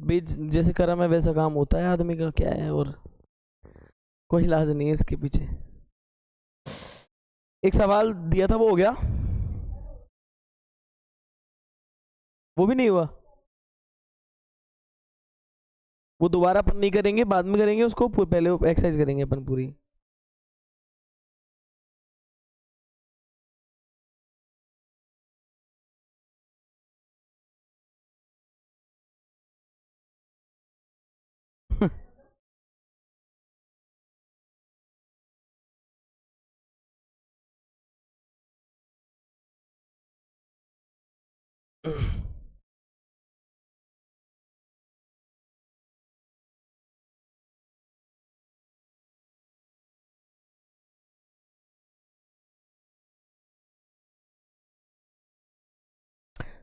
बीज जैसे कर्म है वैसा काम होता है आदमी का, क्या है, और कोई इलाज नहीं है इसके पीछे। एक सवाल दिया था वो हो गया, वो भी नहीं हुआ। वो दोबारा अपन नहीं करेंगे, बाद में करेंगे उसको, पहले एक्सरसाइज करेंगे अपन पूरी।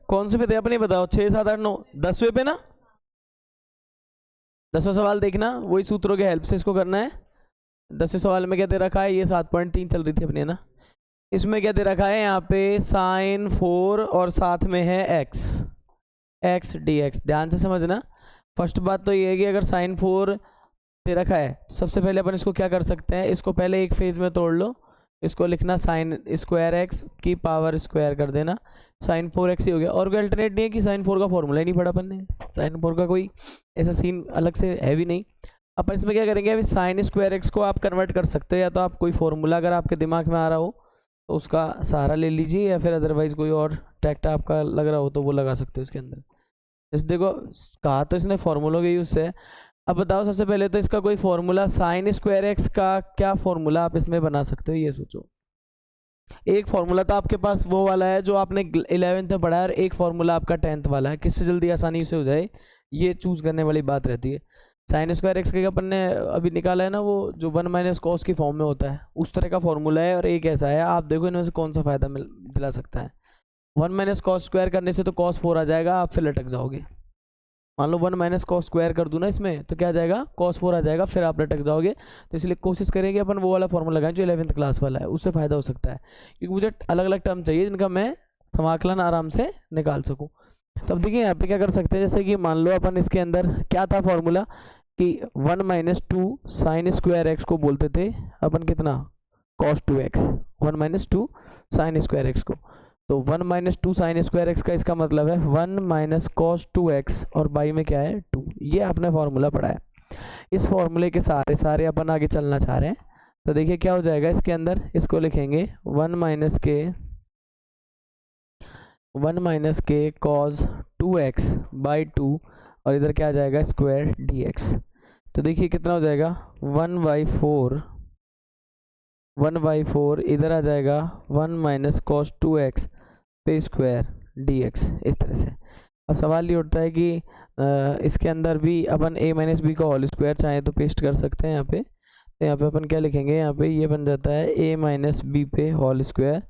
कौन से पे थे अपने बताओ, 6 7 8 9 10वें पे ना। 10वां सवाल देखना, वही सूत्रों के हेल्प से इसको करना है। 10वें सवाल में क्या दे रखा है, ये 7.3 चल रही थी अपनी, है ना। इसमें क्या दे रखा है, यहाँ पे साइन 4 और साथ में है एक्स डी एक्स। ध्यान से समझना। फर्स्ट बात तो ये है कि अगर साइन 4 दे रखा है, सबसे पहले अपन इसको क्या कर सकते हैं, इसको पहले एक फेज में तोड़ लो। इसको लिखना साइन स्क्वायर एक्स की पावर स्क्वायर कर देना, साइन 4x ही हो गया। और कोई अल्टरनेट नहीं है कि साइन 4 का फॉर्मूला ही नहीं पढ़ा अपन ने, साइन 4 का कोई ऐसा सीन अलग से है भी नहीं। अपन इसमें क्या करेंगे, अभी साइन स्क्वायर एक्स को आप कन्वर्ट कर सकते हो, या तो आप कोई फॉर्मूला अगर आपके दिमाग में आ रहा हो तो उसका सहारा ले लीजिए, या फिर अदरवाइज कोई और टैक्ट आपका लग रहा हो तो वो लगा सकते हो इसके अंदर। जैसे देखो, कहा तो इसने फॉर्मूलों के यूज से। अब बताओ सबसे पहले तो इसका कोई फॉर्मूला, साइन स्क्वायर एक्स का क्या फॉर्मूला आप इसमें बना सकते हो, ये सोचो। एक फॉर्मूला तो आपके पास वो वाला है जो आपने 11th में पढ़ा है, और एक फॉर्मूला आपका 10th वाला है। किससे जल्दी आसानी से हो जाए ये चूज करने वाली बात रहती है। साइन स्क्वायर एक्स का अपन ने अभी निकाला है ना, वो जो 1 माइनस कॉस की फॉर्म में होता है, उस तरह का फॉर्मूला है। और एक ऐसा है, आप देखो इनमें से कौन सा फायदा दिला सकता है। 1 माइनस कॉस स्क्वायर करने से तो कॉस 4 आ जाएगा, आप फिर लटक जाओगे। मान लो 1 माइनस कॉस स्क्वायर कर दूँ ना इसमें, तो क्या आ जाएगा, cos 4 आ जाएगा, फिर आप लटक जाओगे। तो इसलिए कोशिश करेंगे अपन वो वाला फॉर्मूला लगाएं जो 11th क्लास वाला है, उससे फायदा हो सकता है। क्योंकि मुझे अलग अलग टर्म चाहिए जिनका मैं समाकलन आराम से निकाल सकूं। तो अब देखिए यहाँ पे क्या कर सकते हैं, जैसे कि मान लो अपन इसके अंदर क्या था फॉर्मूला कि 1 माइनस 2 साइन स्क्वायर एक्स को बोलते थे अपन कितना, cos 2x। 1 minus 2 sine square x को, तो 1 माइनस 2 साइन स्क्वायर एक्स का इसका मतलब है 1 माइनस कॉस 2x, और बाई में क्या है 2। ये आपने फॉर्मूला पढ़ा है। इस फॉर्मूले के सारे अपन आगे चलना चाह रहे हैं। तो देखिए क्या हो जाएगा इसके अंदर, इसको लिखेंगे 1 माइनस के कॉस 2x बाई 2, और इधर क्या आ जाएगा स्क्वायर dx। तो देखिए कितना हो जाएगा 1/4 इधर आ जाएगा 1 माइनस कॉस 2x पे स्क्वायर dx, इस तरह से। अब सवाल ये उठता है कि इसके अंदर भी अपन a माइनस बी का होल स्क्वायर चाहे तो पेस्ट कर सकते हैं यहाँ पे। तो यहाँ पे अपन क्या लिखेंगे, यहाँ पे ये बन जाता है a माइनस बी पे होल स्क्वायर,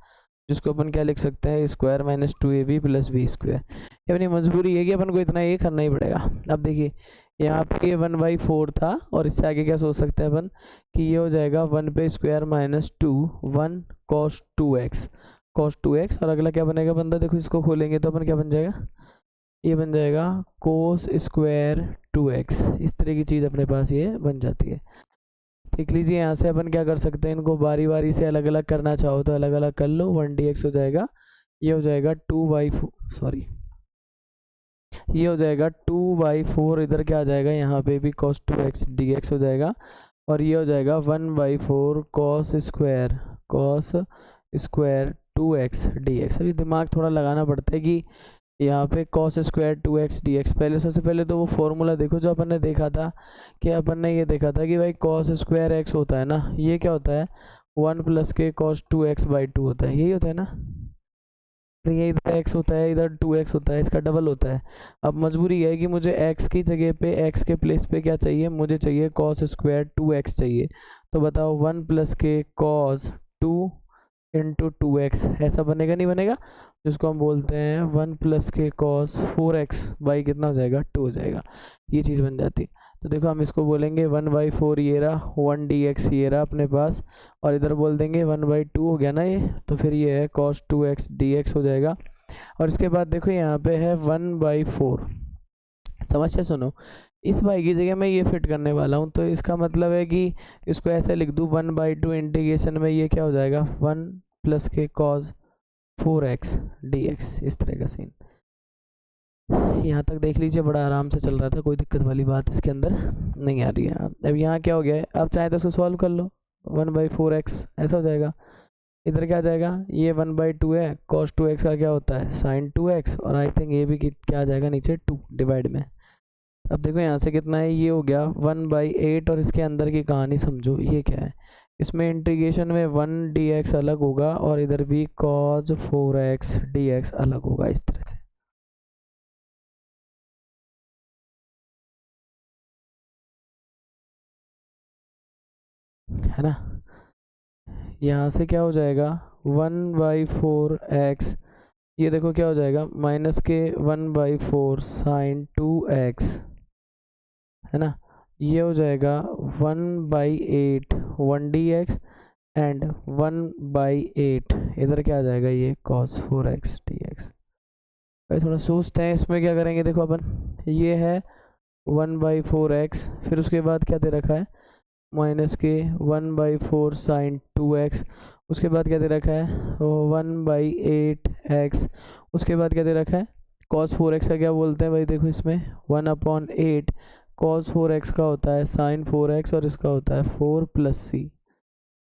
जिसको अपन क्या लिख सकते हैं, square minus 2ab plus B square. ये अपनी मजबूरी है कि अपन को इतना ये करना ही पड़ेगा। अब देखिए यहाँ पे 1/4 था, और इससे आगे क्या सोच सकते हैं अपन कि ये हो जाएगा 1 पे स्क्वायर माइनस 2 1 cos 2x, और अगला क्या बनेगा बंदा, देखो इसको खोलेंगे तो अपन क्या बन जाएगा, ये बन जाएगा कोस स्क्वायर 2x। इस तरह की चीज़ अपने पास ये बन जाती है। देख लीजिए यहाँ से अपन क्या कर सकते हैं, इनको बारी बारी से अलग अलग करना चाहो तो अलग अलग कर लो। 1dx हो जाएगा, ये हो जाएगा 2/4, ये हो जाएगा 2/4, इधर क्या आ जाएगा, यहाँ पे भी cos 2x dx हो जाएगा, और ये हो जाएगा 1/4 cos स्क्वायर 2x dx। अभी दिमाग थोड़ा लगाना पड़ता है कि यहाँ पे cos स्क्वायर 2x dx, पहले सबसे पहले तो वो फॉर्मूला देखो जो अपन ने देखा था, कि अपन ने ये देखा था कि भाई cos स्क्वायर x होता है ना, ये क्या होता है 1 प्लस के cos 2x/2 होता है, यही होता है ना। तो ये इधर x होता है, इधर 2x होता है, इसका डबल होता है। अब मजबूरी है कि मुझे x की जगह पे, x के प्लेस पे क्या चाहिए, मुझे चाहिए cos स्क्वायर 2x चाहिए। तो बताओ 1 प्लस के cos 2 इंटू 2x, ऐसा बनेगा नहीं बनेगा, जिसको हम बोलते हैं 1 प्लस के cos 4x बाई कितना हो जाएगा 2 हो जाएगा, ये चीज़ बन जाती है। तो देखो हम इसको बोलेंगे 1/4 ये रहा, 1dx ये रहा अपने पास, और इधर बोल देंगे 1/2 हो गया ना ये, तो फिर ये है cos 2x dx हो जाएगा। और इसके बाद देखो यहाँ पे है 1/4, समस्या सुनो, इस भाई की जगह मैं ये फिट करने वाला हूँ, तो इसका मतलब है कि इसको ऐसे लिख दूँ 1/2 इंटीग्रेशन में ये क्या हो जाएगा 1 प्लस के कॉज 4x dx, इस तरह का सीन। यहाँ तक देख लीजिए बड़ा आराम से चल रहा था, कोई दिक्कत वाली बात इसके अंदर नहीं आ रही है। अब यहाँ क्या हो गया है, अब चाहे तो इसको सॉल्व कर लो, 1/4x ऐसा हो जाएगा। इधर क्या आ जाएगा, ये 1/2 है, cos 2x का क्या होता है sin 2x, और आई थिंक ये भी क्या आ जाएगा नीचे 2 डिवाइड में। अब देखो यहाँ से कितना है, ये हो गया 1/8, और इसके अंदर की कहानी समझो, ये क्या है, इसमें इंटीग्रेशन में 1 dx अलग होगा और इधर भी cos 4x dx अलग होगा, इस तरह से। है ना, यहाँ से क्या हो जाएगा 1/4x, ये देखो क्या हो जाएगा माइनस के 1/4 sin 2x, है ना, ये हो जाएगा 1/8 1 dx एंड 1/8 इधर क्या आ जाएगा ये cos 4x dx। भाई थोड़ा सोचते हैं इसमें क्या करेंगे, देखो अपन ये है 1/4x, फिर उसके बाद क्या दे रखा है माइनस के 1/4 sin 2x, उसके बाद क्या दे रखा है 1/8x, उसके बाद क्या दे रखा है cos 4x का क्या बोलते हैं भाई, देखो इसमें 1/8 cos 4x का होता है sin 4x, और इसका होता है 4 प्लस सी,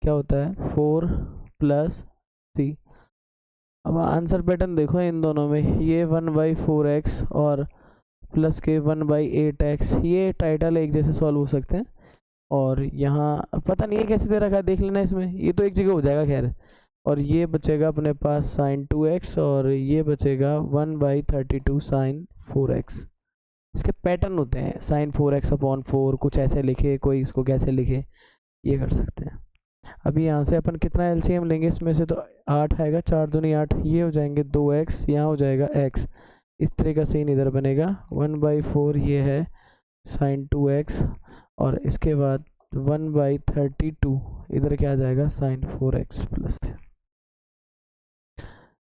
क्या होता है 4 प्लस सी। अब आंसर पैटर्न देखो इन दोनों में, ये 1/4x और प्लस के 1/8x, ये टाइटल एक जैसे सॉल्व हो सकते हैं। और यहाँ पता नहीं है कैसे दे रखा है, देख लेना इसमें, ये तो एक जगह हो जाएगा खैर। और ये बचेगा अपने पास sin 2x, और ये बचेगा 1/32 sin 4x। इसके पैटर्न होते हैं sin 4x/4, कुछ ऐसे लिखे, कोई इसको कैसे लिखे, ये कर सकते हैं। अभी यहाँ से अपन कितना एलसीएम लेंगे इसमें से, तो 8 आएगा, 4 दूनी 8, ये हो जाएंगे 2x, यहाँ हो जाएगा x, इस तरह का सीन इधर बनेगा 1/4, ये है sin 2x, और इसके बाद 1/32 इधर क्या आ जाएगा sin 4x प्लस,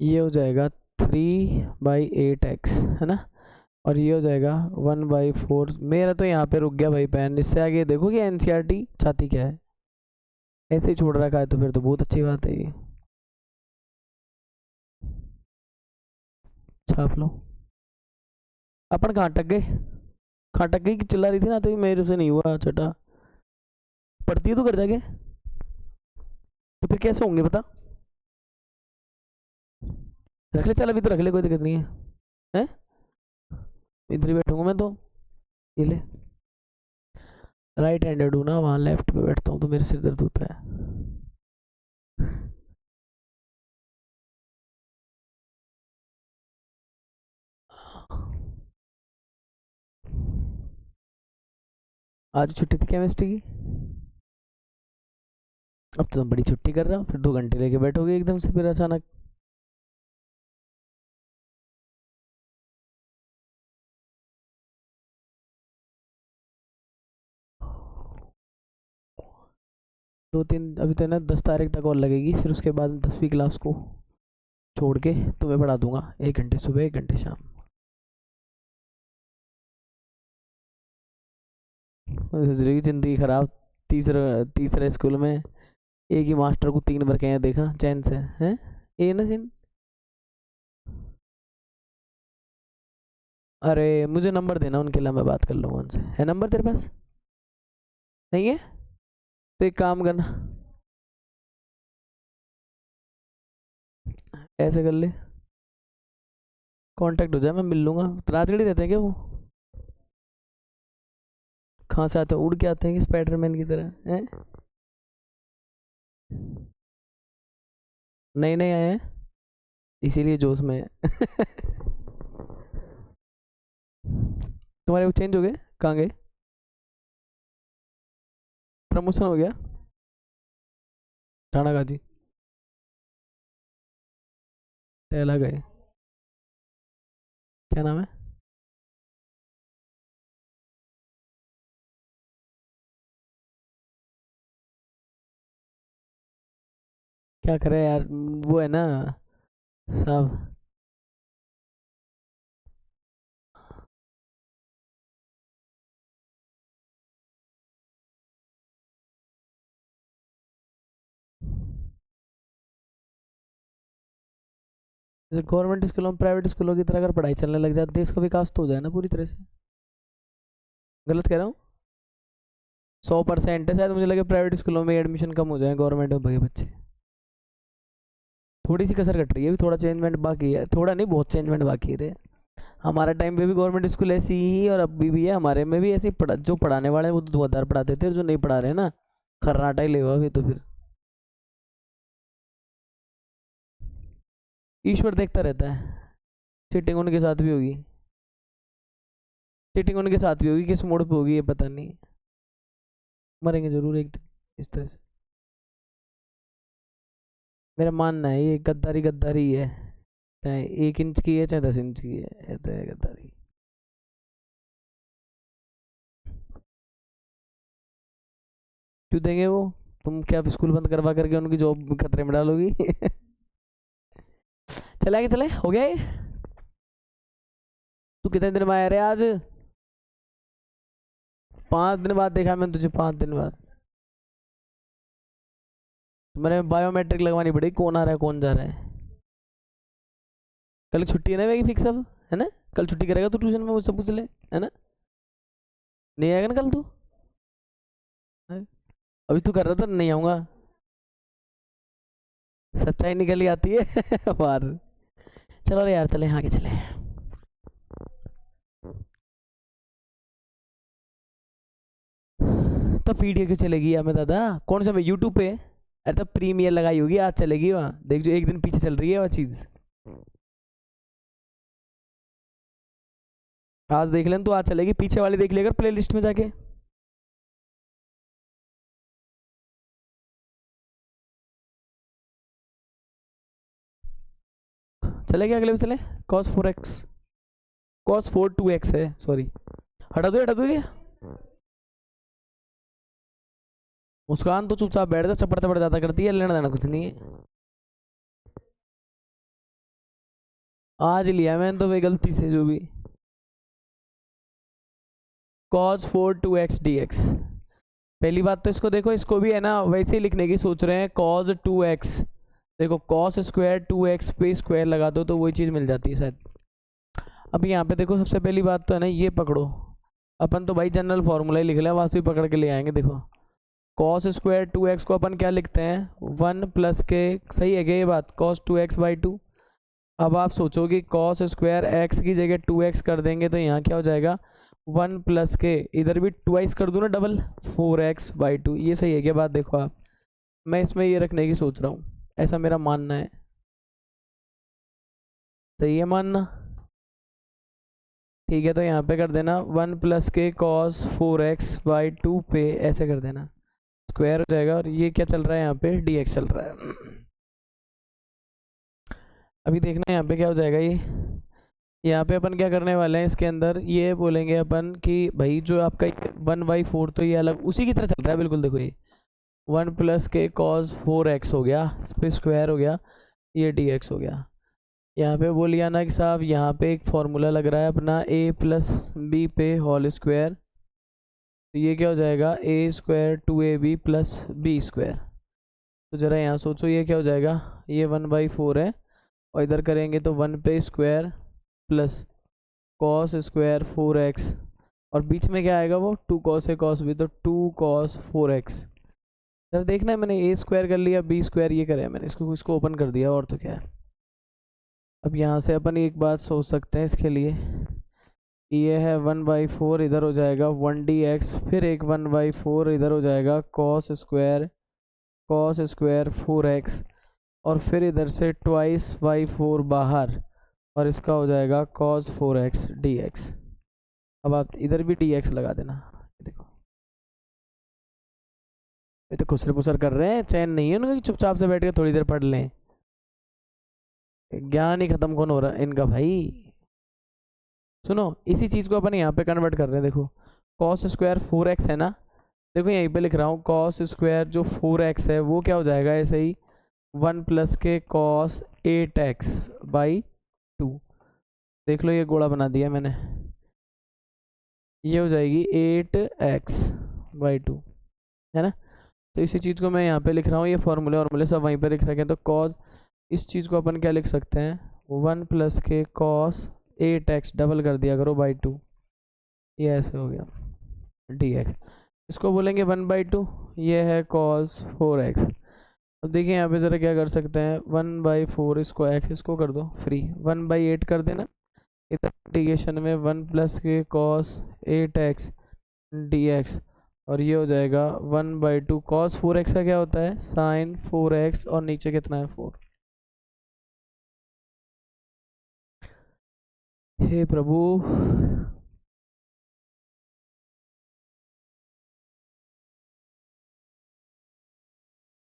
ये हो जाएगा 3/8x, है ना, और ये हो जाएगा 1/4। मेरा तो यहाँ पे रुक गया भाई पेन, इससे आगे देखो कि एनसीईआरटी चाहती क्या है, ऐसे ही छोड़ रखा है तो फिर तो बहुत अच्छी बात है ये, छाप लो। अपन कहाँ अटक गए, कहाँ अटक गई कि चिल्ला रही थी ना, तो मेरे से नहीं हुआ छठा, पढ़ती है तो कर जाके, तो फिर कैसे होंगे बता, रख ले, चल अभी तो रख ले, कोई दिक्कत नहीं है, हैं इधर ही बैठूंगा मैं तो, ये ले, राइट हैंडेड हूँ ना, वहाँ लेफ्ट पे बैठता हूँ तो मेरे सिर दर्द होता है। आज छुट्टी थी केमिस्ट्री की, अब तो तुम बड़ी छुट्टी कर रहा हो, फिर 2 घंटे लेके बैठोगे एकदम से फिर अचानक। दो तीन अभी तो ना 10 तारीख तक और लगेगी, फिर उसके बाद 10वीं क्लास को छोड़ के तुम्हें पढ़ा दूंगा, 1 घंटे सुबह 1 घंटे शाम। जिंदगी खराब, तीसरा तीसरे स्कूल में एक ही मास्टर को 3 बार कहीं देखा चैन से, हैं ये ना जिन। अरे मुझे नंबर देना उनके लिए, मैं बात कर लूँगा उनसे, है नंबर तेरे पास, नहीं है तो एक काम करना, ऐसे कर ले, कांटेक्ट हो जाए, मैं मिल लूँगा। राजगढ़ ही रहते हैं क्या वो, कहाँ से आते हैं, उड़ के आते हैं कि स्पाइडरमैन की तरह हैं, नए नए आए हैं इसीलिए जोश में है। तुम्हारे वो चेंज हो गए, कहाँ गए, प्रमोशन हो गया, थाना गाजी टहला गए, क्या नाम है, क्या करे यार, वो है ना सब। जैसे गवर्नमेंट स्कूलों में प्राइवेट स्कूलों की तरह अगर पढ़ाई चलने लग जाए देश का विकास तो हो जाए ना पूरी तरह से। गलत कह रहा हूँ? 100% है शायद, मुझे लगे प्राइवेट स्कूलों में एडमिशन कम हो जाए, गवर्नमेंट में भगे बच्चे। थोड़ी सी कसर कट रही है, अभी थोड़ा चेंजमेंट बाकी है, थोड़ा नहीं बहुत चेंजमेंट बाकी है। हमारा टाइम पे भी गवर्नमेंट स्कूल ऐसी ही और अभी भी है, हमारे में भी ऐसी पढ़ा, जो पढ़ाने वाले हैं वो तो धुआंधार पढ़ाते थे, जो नहीं पढ़ा रहे ना खर्राटा ही लेगा अभी तो। फिर ईश्वर देखता रहता है, चीटिंग उनके साथ भी होगी, चीटिंग उनके साथ भी होगी, किस मोड़ पे होगी ये पता नहीं, मरेंगे जरूर एक दिन इस तरह से। मेरा मानना है ये गद्दारी गद्दारी है, चाहे 1 इंच की है चाहे 10 इंच की है, ये तो है गद्दारी। क्यों देंगे वो? तुम क्या स्कूल बंद करवा करके उनकी जॉब खतरे में डालोगी? चले आगे, चले हो गया ये। तू कितने दिन में आया रे आज? 5 दिन बाद देखा मैंने तुझे, 5 दिन बाद। मैंने बायोमेट्रिक लगवानी पड़ेगी, कौन आ रहा है कौन जा रहा है। कल छुट्टी है ना मेरी फिक्स अब, है ना? कल छुट्टी करेगा तू ट्यूशन में, मुझसे पूछ ले, है ना? नहीं आएगा ना कल तू? अभी तू कर रहा था नहीं आऊंगा, सच्चाई निकल ही आती है बाहर। चलो रे यार, चले आगे चले। तब वीडियो क्यों चलेगी हमें दादा? कौन सा में यूट्यूब पे? अरे तब प्रीमियर लगाई होगी, आज चलेगी वहाँ, देख जो एक दिन पीछे चल रही है वह चीज। आज देख लें तो आज चलेगी, पीछे वाली देख लेगा प्ले लिस्ट में जाके। चलेगा अगले में चले। cos 4x, cos 4 2x है, सॉरी हटा दो ये। मुस्कान तो चुपचाप बैठ जा, चपड़ चपड़ ज्यादा करती है, लेना देना कुछ नहीं है। आज लिया मैंने तो भाई गलती से जो भी। cos 4 2x dx। पहली बात तो इसको देखो, इसको भी है ना वैसे ही लिखने की सोच रहे हैं, cos 2x। देखो cos स्क्वायर 2x पे स्क्वायर लगा दो तो वही चीज़ मिल जाती है शायद। अब यहाँ पे देखो, सबसे पहली बात तो है ना, ये पकड़ो, अपन तो भाई जनरल फॉर्मूला ही लिख लिया, वास्तविक पकड़ के ले आएंगे। देखो cos स्क्वायर 2x को अपन क्या लिखते हैं, 1 प्लस के, सही है क्या ये बात, cos 2x/2। अब आप सोचोगे cos स्क्वायर x की जगह 2x कर देंगे तो यहाँ क्या हो जाएगा, 1 प्लस के, इधर भी 2x कर दूँ ना डबल, 4x/2। ये सही है क्या बात? देखो आप, मैं इसमें ये रखने की सोच रहा हूँ, ऐसा मेरा मानना है। सही है मानना? ठीक है, तो यहाँ पे कर देना 1 प्लस के cos 4x/2 पे, ऐसे कर देना, स्क्वायर हो जाएगा। और ये क्या चल रहा है यहाँ पे, dx चल रहा है। अभी देखना यहाँ पे क्या हो जाएगा ये। यहाँ पे अपन क्या करने वाले हैं, इसके अंदर ये बोलेंगे अपन कि भाई जो आपका 1/4 तो ये अलग उसी की तरह चल रहा है बिल्कुल। देखो ये 1 प्लस के cos 4x हो गया, इस पे स्क्वायर हो गया, ये dx हो गया। यहाँ पे बोलिए ना कि साहब यहाँ पे एक फॉर्मूला लग रहा है अपना a प्लस बी पे होल स्क्वायर, तो ये क्या हो जाएगा, a² 2ab plus B square. तो ज़रा यहाँ सोचो ये क्या हो जाएगा, ये 1/4 है, और इधर करेंगे तो 1 पे square plus cos square 4x, और बीच में क्या आएगा वो 2 cos है cos b, तो 2 cos 4x। जरा देखना है, मैंने a स्क्वायर कर लिया, b स्क्वायर ये करा है मैंने, इसको ओपन कर दिया, और तो क्या है। अब यहाँ से अपन एक बात सोच सकते हैं इसके लिए, ये है 1/4, इधर हो जाएगा 1dx, फिर एक 1/4 इधर हो जाएगा cos स्क्वायर 4x, और फिर इधर से 2/4 बाहर, और इसका हो जाएगा cos 4x dx। अब आप इधर भी dx लगा देना। देखो ये तो खुसर पुसर कर रहे हैं, चैन नहीं है उनका कि चुपचाप से बैठ के थोड़ी देर पढ़ लें। ज्ञान ही खत्म कौन हो रहा है इनका भाई। सुनो, इसी चीज़ को अपन यहाँ पे कन्वर्ट कर रहे हैं। देखो cos स्क्वायर 4x है ना, देखो यहीं पे लिख रहा हूँ, cos स्क्वायर जो 4x है वो क्या हो जाएगा, ऐसे ही 1 प्लस के cos 8x/2। देख लो ये गोला बना दिया मैंने, ये हो जाएगी 8x/2, है ना? तो इसी चीज़ को मैं यहाँ पे लिख रहा हूँ, ये फॉर्मूले सब वहीं पे लिख रखे हैं। तो cos, इस चीज़ को अपन क्या लिख सकते हैं, 1 प्लस के कॉस 8x डबल कर दिया करो बाई 2, ये ऐसे हो गया dx। इसको बोलेंगे 1/2, ये है cos 4x। अब देखिए यहाँ पे ज़रा क्या कर सकते हैं, 1/4 इसको x, इसको कर दो फ्री, 1/8 कर देना। इधर इंटीग्रेशन में 1 प्लस के cos 8x dx, और ये हो जाएगा 1/2 cos 4x का क्या होता है sin 4x, और नीचे कितना है 4। हे प्रभु,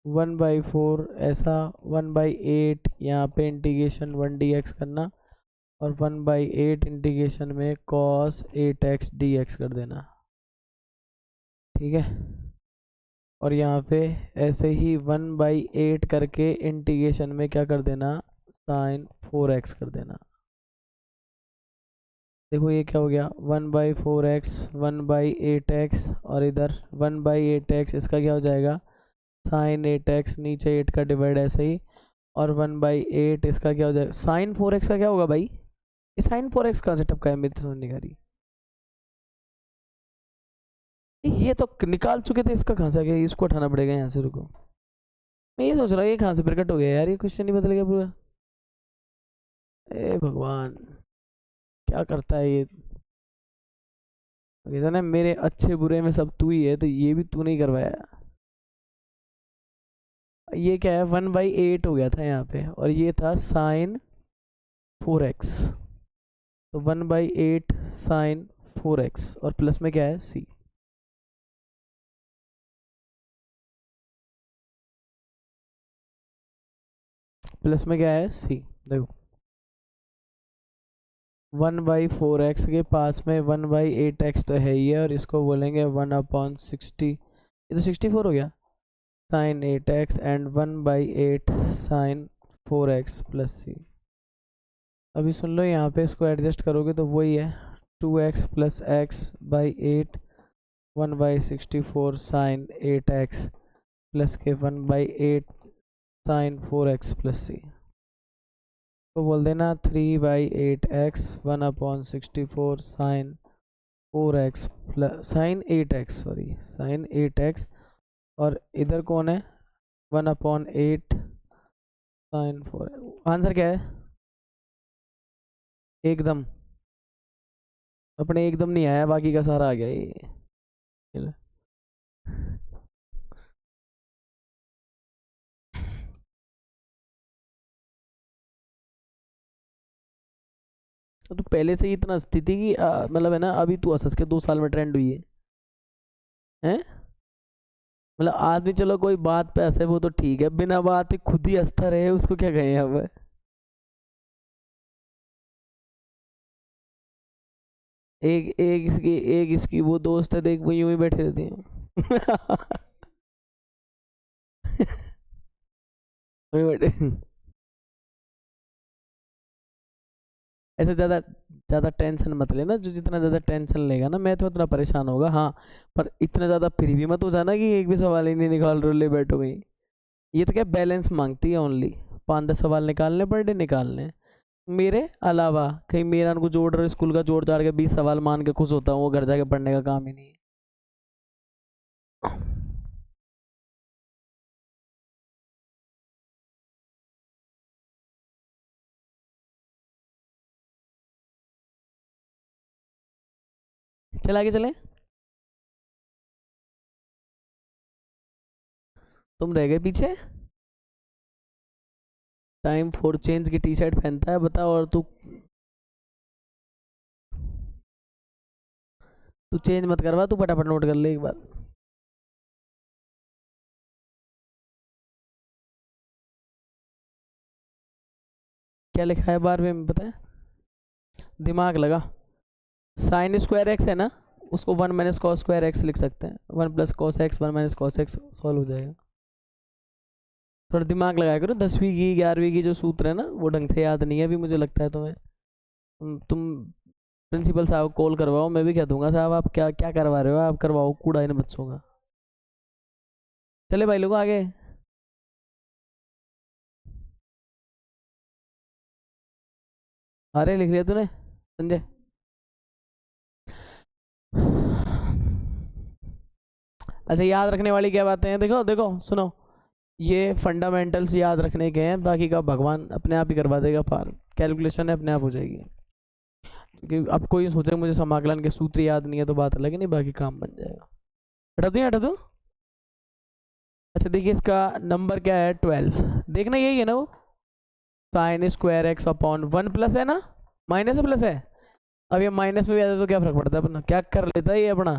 1/4 ऐसा, 1/8 यहाँ पे इंटीग्रेशन 1 dx करना, और 1/8 इंटीग्रेशन में cos 8x dx कर देना, ठीक है। और यहाँ पे ऐसे ही 1/8 करके इंटीग्रेशन में क्या कर देना, sin 4x कर देना। देखो ये क्या हो गया, 1/4x 1/8x, और इधर 1/8x, इसका क्या हो जाएगा sin 8x, नीचे 8 का डिवाइड ऐसे ही, और 1/8 इसका क्या हो जाएगा sin 4x का क्या होगा भाई, ये sin 4x कहाँ से टपका है, मेरी तो समझ नहीं आ रही। ये तो निकाल चुके थे, इसका कहाँ से आ गया, इसको उठाना पड़ेगा यहाँ से, रुको। मैं ये सोच रहा हूँ ये कहाँ से प्रकट हो गया यार, ये क्वेश्चन ही बदल गया पूरा। ए भगवान, क्या करता है ये। कहता ना मेरे अच्छे बुरे में सब तू ही है, तो ये भी तू नहीं करवाया। ये क्या है, 1/8 हो गया था यहाँ पे, और ये था sin 4x, तो 1/8 sin 4x, और प्लस में क्या है c। प्लस में क्या है c, देखो 1/4x के पास में 1/8x तो है ही है, और इसको बोलेंगे 1/60, ये तो 64 हो गया, sin 8x and 1/8 sin 4x plus c। अभी सुन लो, यहाँ पे इसको एडजस्ट करोगे तो वही है 2x plus x/8 1/64 sin 8x plus के 1/8 sin 4x प्लस c। तो बोल देना 3/8x 1/64 sin 4x plus sin 8x, sorry sin 8x, और इधर कौन है 1/8 sin 4। आंसर क्या है, एकदम अपने एकदम नहीं आया, बाकी का सारा आ गया ये। तो पहले से ही इतना स्थिति की मतलब है ना, अभी तू हंस के 2 साल में ट्रेंड हुई है हैं। मतलब आदमी चलो कोई बात पे हंसे वो तो ठीक है, बिना बात ही खुद ही हंसता रहे उसको क्या कहें अब। एक इसकी वो दोस्त है, देख वो यूं ही बैठे रहती है। वहीं बैठे। ऐसे ज्यादा ज्यादा टेंशन मत लेना, जो जितना ज्यादा टेंशन लेगा ना मैं तो उतना परेशान होगा, हाँ। पर इतना ज्यादा फ्री भी मत हो जाना कि एक भी सवाल ही नहीं निकाल रहे ले बैठो गई। ये तो क्या बैलेंस मांगती है ओनली, 5-10 सवाल निकालने पर डे निकालने, मेरे अलावा कहीं मेरा उनको जोड़ रहे स्कूल का जोड़ जाड़ के 20 सवाल मान के खुश होता हूँ, वो घर जाके पढ़ने का काम ही नहीं है। चल आगे चले, तुम रह गए पीछे। टाइम फॉर चेंज की टी शर्ट पहनता है बता, और तू तू चेंज मत करवा, तू फटाफट नोट कर ले एक बार। क्या लिखा है 12वें में पता है, दिमाग लगा। साइन स्क्वायर एक्स है ना, उसको 1 - cos² x लिख सकते हैं, 1 + cos x 1 - cos x solve हो जाएगा। थोड़ा दिमाग लगाया करो, 10वीं की 11वीं की जो सूत्र है ना वो ढंग से याद नहीं है अभी मुझे लगता है तुम्हें। तुम प्रिंसिपल साहब को कॉल करवाओ, मैं भी कह दूंगा साहब आप क्या क्या करवा रहे हो, आप करवाओ, कूड़ा इन बच्चों का। चले भाई लोग आगे। अरे लिख लिया तूने संजय? अच्छा, याद रखने वाली क्या बातें हैं, देखो देखो सुनो, ये फंडामेंटल्स याद रखने के हैं, बाकी का भगवान अपने आप ही करवा देगा पार, कैलकुलेशन है अपने आप हो जाएगी। क्योंकि अब कोई सोचे मुझे समाकलन के सूत्र याद नहीं है तो बात अलग है, नहीं बाकी काम बन जाएगा। हटा दूँ हटा दूँ? अच्छा देखिए, इसका नंबर क्या है 12, देखना यही है ना वो, sine square x upon 1 plus है ना, माइनस है प्लस है। अब ये माइनस में भी आता है तो क्या फर्क पड़ता है, अपना क्या कर लेता है ये अपना।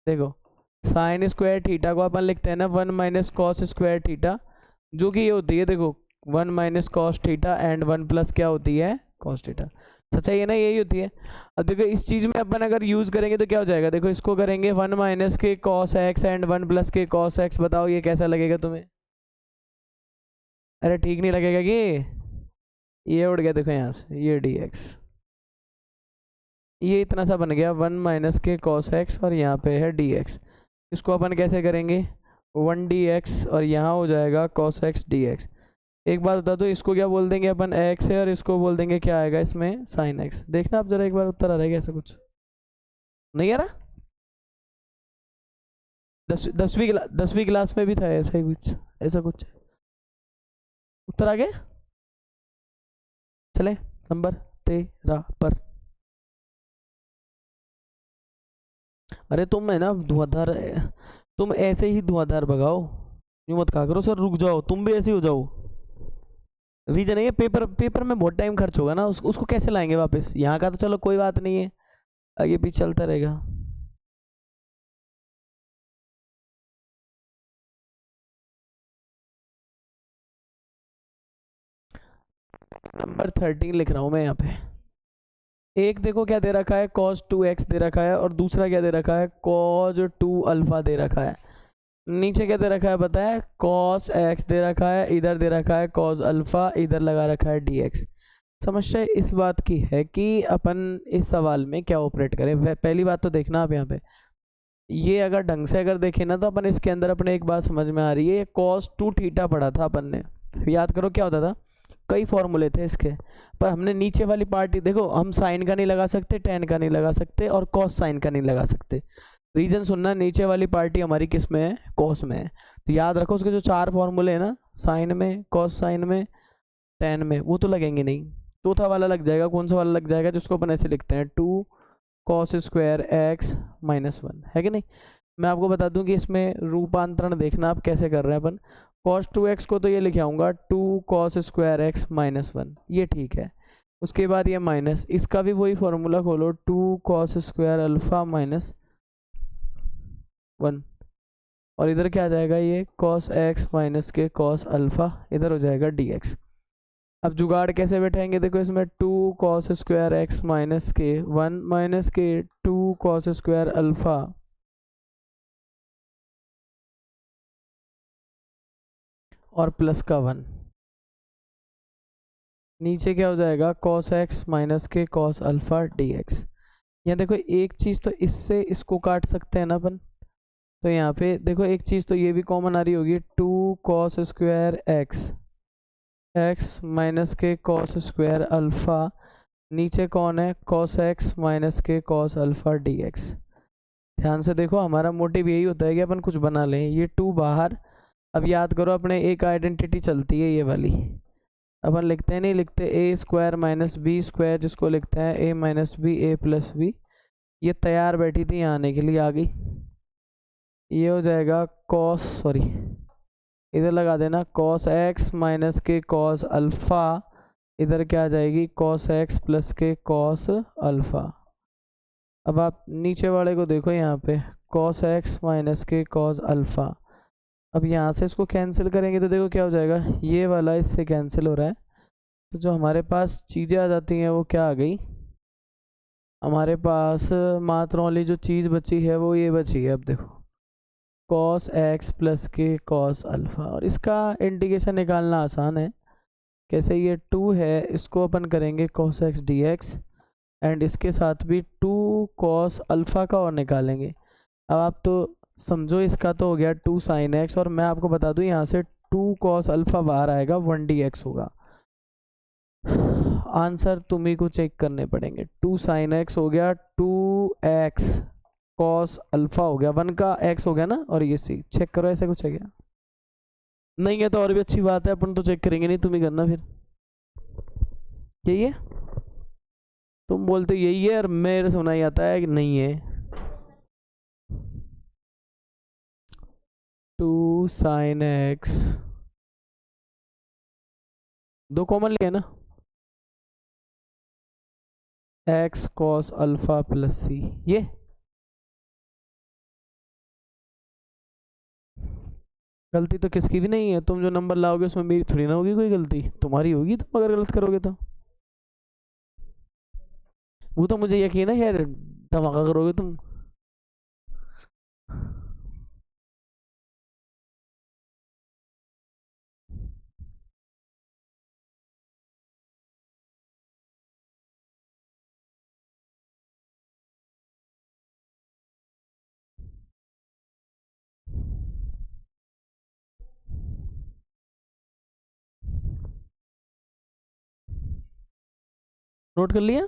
देखो साइन स्क्वायर थीटा को अपन लिखते हैं ना 1 माइनस कॉस स्क्वायर थीटा, जो कि ये होती है देखो 1 minus cos theta and 1 plus क्या होती है कॉस थीटा। सच्चाई है ना, यही होती है। अब देखो इस चीज़ में अपन अगर यूज़ करेंगे तो क्या हो जाएगा, देखो इसको करेंगे 1 माइनस के कॉस एक्स एंड 1 प्लस के कॉस एक्स, बताओ ये कैसा लगेगा तुम्हें? अरे ठीक नहीं लगेगा कि ये उड़ गया, देखो यहाँ से ये डी एक्स, ये इतना सा बन गया 1 माइनस के कॉस एक्स और यहाँ पे है डी एक्स। इसको अपन कैसे करेंगे 1 डी एक्स और यहाँ हो जाएगा कॉस एक्स डी एक्स। एक बात बता दो, इसको क्या बोल देंगे अपन एक्स है और इसको बोल देंगे क्या आएगा इसमें साइन एक्स। देखना आप जरा एक बार उत्तर आ रहा है ऐसा कुछ नहीं आ रहा? 10वीं क्लास में भी था ऐसा ही कुछ, ऐसा कुछ उत्तर आ गया। चले नंबर 13 पर। अरे तुम है ना धुआंधार, तुम ऐसे ही धुआंधार भगाओ, यूं मत कहा करो सर रुक जाओ, तुम भी ऐसे ही हो जाओ। रीजन है ये, पेपर पेपर में बहुत टाइम खर्च होगा ना, उसको कैसे लाएंगे वापस, यहाँ का तो चलो कोई बात नहीं है, आगे पीछे चलता रहेगा। नंबर 13 लिख रहा हूँ मैं यहाँ पे। एक देखो क्या दे रखा है cos 2x दे रखा है और दूसरा क्या दे रखा है cos 2 अल्फा दे रखा है। नीचे क्या दे रखा है बताया, cos x दे रखा है, इधर दे रखा है cos अल्फा, इधर लगा रखा है dx। समस्या इस बात की है कि अपन इस सवाल में क्या ऑपरेट करें। पहली बात तो देखना आप यहाँ पे, ये अगर ढंग से अगर देखें ना तो अपन इसके अंदर अपने एक बात समझ में आ रही है, cos 2 थीटा पढ़ा था अपन ने, याद करो क्या होता था, कई फॉर्मूले थे इसके, पर हमने नीचे वाली पार्टी देखो, हम साइन का नहीं लगा सकते, टेन का नहीं लगा सकते और कॉस साइन का नहीं लगा सकते। रीजन सुनना, नीचे वाली पार्टी हमारी किस में है, कॉस में है। तो याद रखो उसके जो 4 फॉर्मूले हैं ना, साइन में, कॉस साइन में, टेन में, वो तो लगेंगे नहीं। चौथा वाला लग जाएगा, कौन सा वाला लग जाएगा, जिसको अपन ऐसे लिखते हैं 2 कॉस स्क्वायर एक्स माइनस 1, है कि नहीं। मैं आपको बता दूं कि इसमें रूपांतरण देखना आप कैसे कर रहे हैं अपन। cos 2x को तो ये लिख आऊँगा 2 cos स्क्वायर एक्स माइनस 1, ये ठीक है। उसके बाद ये माइनस, इसका भी वही फॉर्मूला खोलो 2 cos स्क्वायर अल्फा माइनस 1, और इधर क्या आ जाएगा ये cos x माइनस के cos अल्फा, इधर हो जाएगा dx। अब जुगाड़ कैसे बैठाएंगे, देखो इसमें 2 cos स्क्वायर एक्स माइनस के 1 माइनस के 2 cos स्क्वायर अल्फा और प्लस का 1, नीचे क्या हो जाएगा cos x माइनस के cos अल्फा dx। यहाँ देखो एक चीज़ तो इससे इसको काट सकते हैं ना अपन, तो यहाँ पे देखो एक चीज़ तो ये भी कॉमन आ रही होगी 2 cos स्क्वायर एक्स माइनस के cos स्क्वायर अल्फा, नीचे कौन है cos x माइनस के cos अल्फा dx। ध्यान से देखो, हमारा मोटिव यही होता है कि अपन कुछ बना लें, ये 2 बाहर। अब याद करो अपने एक आइडेंटिटी चलती है ये वाली, अपन लिखते हैं नहीं लिखते ए स्क्वायर माइनस बी स्क्वायर, जिसको लिखते हैं ए माइनस बी ए प्लस बी। ये तैयार बैठी थी यहाँ आने के लिए, आ गई। ये हो जाएगा कॉस, सॉरी इधर लगा देना कॉस एक्स माइनस के कॉस अल्फा, इधर क्या आ जाएगी कॉस एक्स प्लस के कॉस अल्फा। अब आप नीचे वाले को देखो यहाँ पे कॉस एक्स माइनस के कॉस अल्फा। अब यहाँ से इसको कैंसिल करेंगे तो देखो क्या हो जाएगा, ये वाला इससे कैंसिल हो रहा है, तो जो हमारे पास चीज़ें आ जाती हैं वो क्या आ गई, हमारे पास मात्र वाली जो चीज़ बची है वो ये बची है। अब देखो cos x प्लस के cos अल्फ़ा, और इसका इंटीग्रेशन निकालना आसान है। कैसे, ये 2 है, इसको अपन करेंगे cos x dx एंड इसके साथ भी 2 cos अल्फ़ा का और निकालेंगे। अब आप तो समझो, इसका तो हो गया 2 sin x, और मैं आपको बता दूं यहाँ से 2 cos अल्फ़ा बाहर आएगा 1 dx होगा। आंसर तुम्ही को चेक करने पड़ेंगे। 2 साइन एक्स हो गया, 2x कॉस अल्फा हो गया, 1 का x हो गया ना, और ये सी चेक करो ऐसा कुछ है क्या? नहीं है तो और भी अच्छी बात है, अपन तो चेक करेंगे नहीं, तुम ही करना फिर। यही है, तुम बोलते यही है और मेरे सुना ही आता है कि नहीं है। 2 साइन एक्स, दो कॉमन लिया ना, x कॉस अल्फा प्लस सी, ये गलती तो किसकी भी नहीं है, तुम जो नंबर लाओगे उसमें मेरी थोड़ी ना होगी कोई गलती, तुम्हारी होगी तुम अगर गलत करोगे तो। वो तो मुझे यकीन है यार, धमाका करोगे तुम। नोट कर लिया?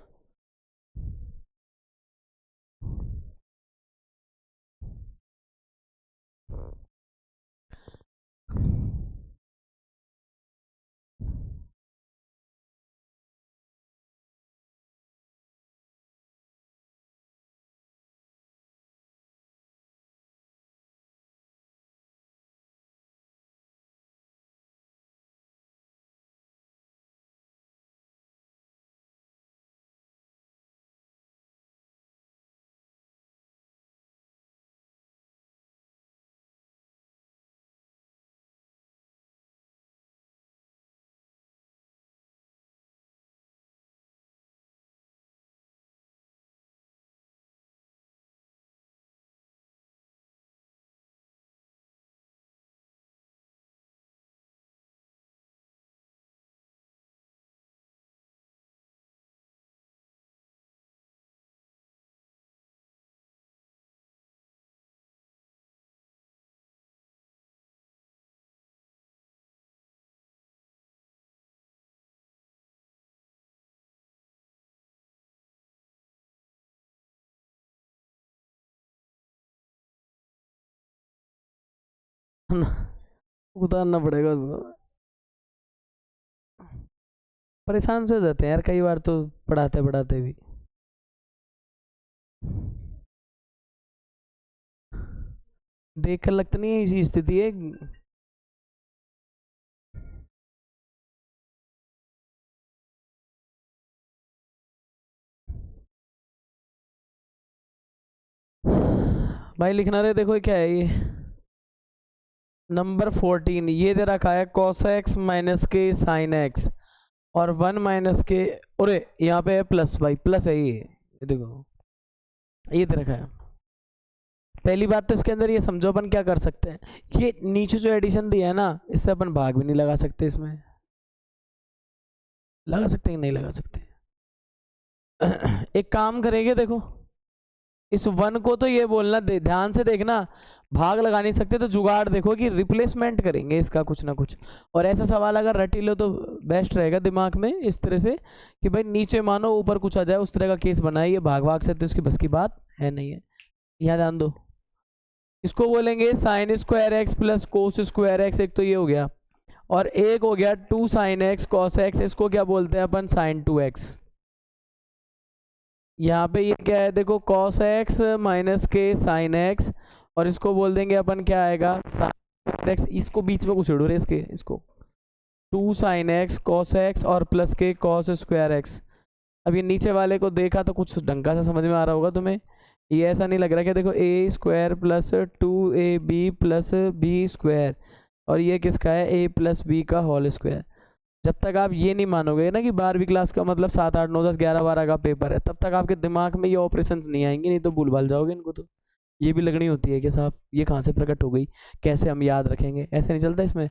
उतारना पड़ेगा उसको, परेशान से हो जाते हैं यार कई बार तो पढ़ाते पढ़ाते भी। देख कर लगता नहीं है इसी स्थिति है। भाई लिखना रहे, देखो क्या है ये नंबर 14, ये दे रखा है cos x माइनस के साइन x और 1 माइनस के, अरे यहाँ पे है प्लस, भाई प्लस है ये देखो ये दे रखा है। पहली बात तो इसके अंदर ये समझो अपन क्या कर सकते हैं, ये नीचे जो एडिशन दिया है ना इससे अपन भाग भी नहीं लगा सकते, इसमें लगा सकते हैं नहीं लगा सकते। एक काम करेंगे, देखो इस 1 को तो ये बोलना ध्यान से देखना, भाग लगा नहीं सकते तो जुगाड़ देखो कि रिप्लेसमेंट करेंगे इसका कुछ ना कुछ। और ऐसा सवाल अगर रटी लो तो बेस्ट रहेगा दिमाग में इस तरह से कि भाई नीचे मानो ऊपर कुछ आ जाए, उस तरह का केस बनाइए, भाग भाग से तो इसकी बस की बात है नहीं है। यहाँ ध्यान दो, इसको बोलेंगे sine square x plus cos square x, एक तो ये हो गया, और एक हो गया 2 साइन एक्स कॉस एक्स, इसको क्या बोलते हैं अपन साइन 2x। यहाँ पे ये क्या है देखो cos x माइनस के साइन x, और इसको बोल देंगे अपन क्या आएगा साइन x, इसको बीच में कुछ उड़ो रे इसके, इसको 2 साइन x cos x और प्लस के cos स्क्वायर x। अब ये नीचे वाले को देखा तो कुछ ढंगा सा समझ में आ रहा होगा तुम्हें, ये ऐसा नहीं लग रहा कि देखो a square plus 2ab plus B square, और ये किसका है a प्लस बी का होल स्क्वायर। जब तक आप ये नहीं मानोगे ना कि 12वीं क्लास का मतलब 7 8 9 10 11 12 का पेपर है, तब तक आपके दिमाग में ये ऑपरेशंस नहीं आएंगे, नहीं तो भूल भाल जाओगे इनको। तो ये भी लगनी होती है कि साहब ये कहाँ से प्रकट हो गई, कैसे हम याद रखेंगे, ऐसे नहीं चलता इसमें।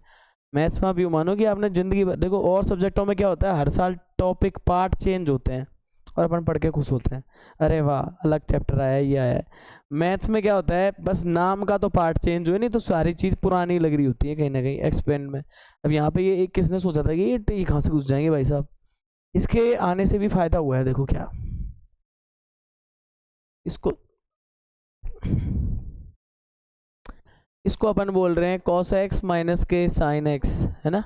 मैथ्स में आप यूँ मानो कि आपने जिंदगी देखो, और सब्जेक्टों में क्या होता है हर साल टॉपिक पार्ट चेंज होते हैं और अपन पढ़ के खुश होते हैं, अरे वाह अलग चैप्टर आया ये आया है। मैथ्स में क्या होता है बस नाम का तो पार्ट चेंज हुए, नहीं तो सारी चीज़ पुरानी लग रही होती है कहीं ना कहीं एक्सपेंड में। अब यहाँ पे ये एक किसने सोचा था कि ये कहाँ से घुस जाएंगे भाई साहब, इसके आने से भी फायदा हुआ है, देखो क्या, इसको अपन बोल रहे हैं cos x माइनस के sin x, है ना।